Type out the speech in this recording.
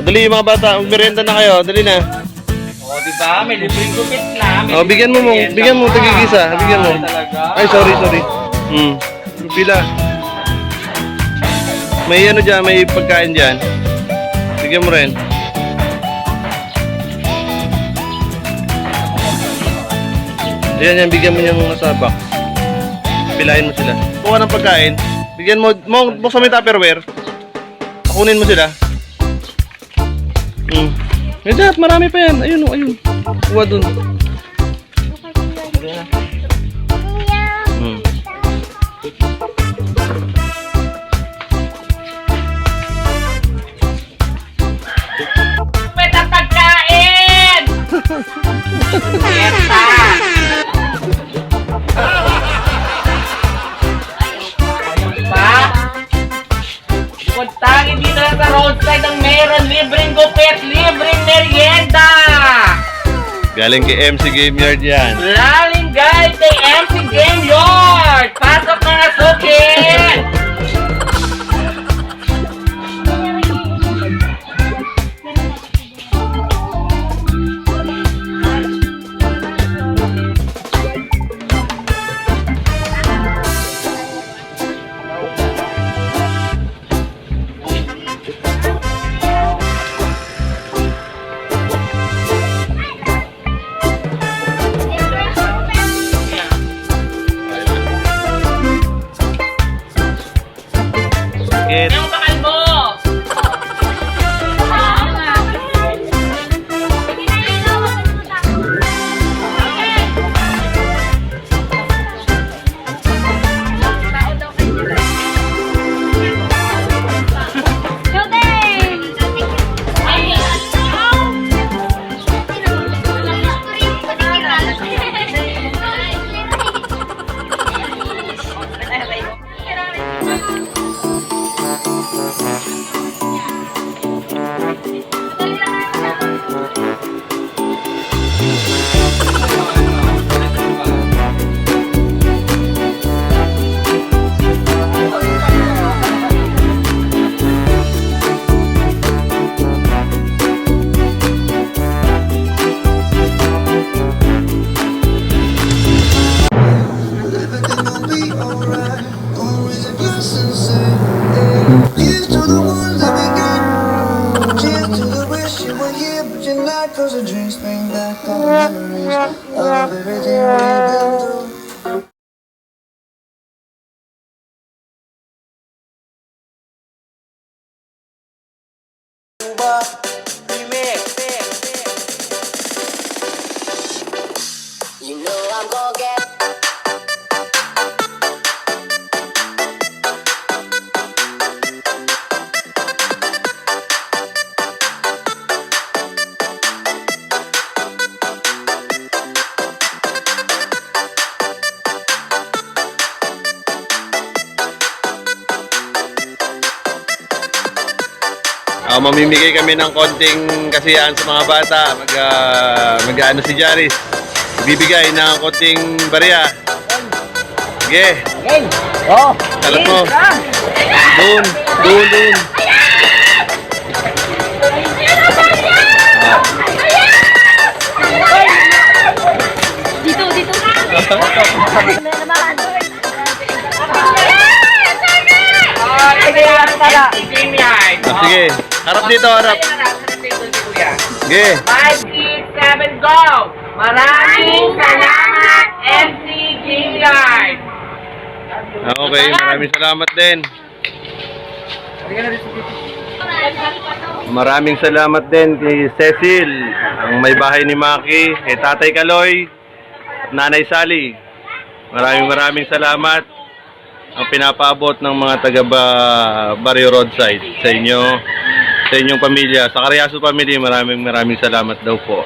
Dali mga bata, magmerienda na kayo. Dali na. O, diba? May libreng gupit na. May Bigyan mo mong, bigyan mo, tagigisa. Bigyan mo. Talaga? Ay, sorry. Pila. May ano dyan, may pagkain dyan. Bigyan mo rin. Yan, bigyan mo niyang nasa box. Pilahin mo sila. Kuha ng pagkain. Bigyan mo, buksan mo yung Tupperware. Kunin mo sila. Medyo, marami pa yan. Ayun. Kuha dun. Pwede ang pagkain! Fiesta! Puntangin dito na sa roadside ang meron libreng gupit, libreng merienda! Galing kay MC Game Yard yan. Laling guys kay MC Game Yard! Pasok mga sukin! Bakit? Yung bakal mo! Cheers to the ones that we got. Cheers to the wish you were here, but you're not. 'Cause the drinks bring back all the memories of everything we've been through. You know I'm gonna get. Mamimigay kami ng konting kasiyahan sa mga bata. Mag-ano si Jaris. Bibigay ng konting barya. Sige. Okay! Oh! Talap mo. Doon. Dito. Game Yard! Sige. Harap dito, harap. Sige. 5, 6, 7, go! Maraming salamat, MC Game Yard! Okay, maraming salamat din. Maraming salamat din kay Cecil, ang may bahay ni Maki, kay Tatay Kaloy, Nanay Sally. Maraming salamat ang pinapaabot ng mga taga Barrio Roadside sa inyo, sa inyong pamilya, sa Carriazo family. Maraming salamat daw po.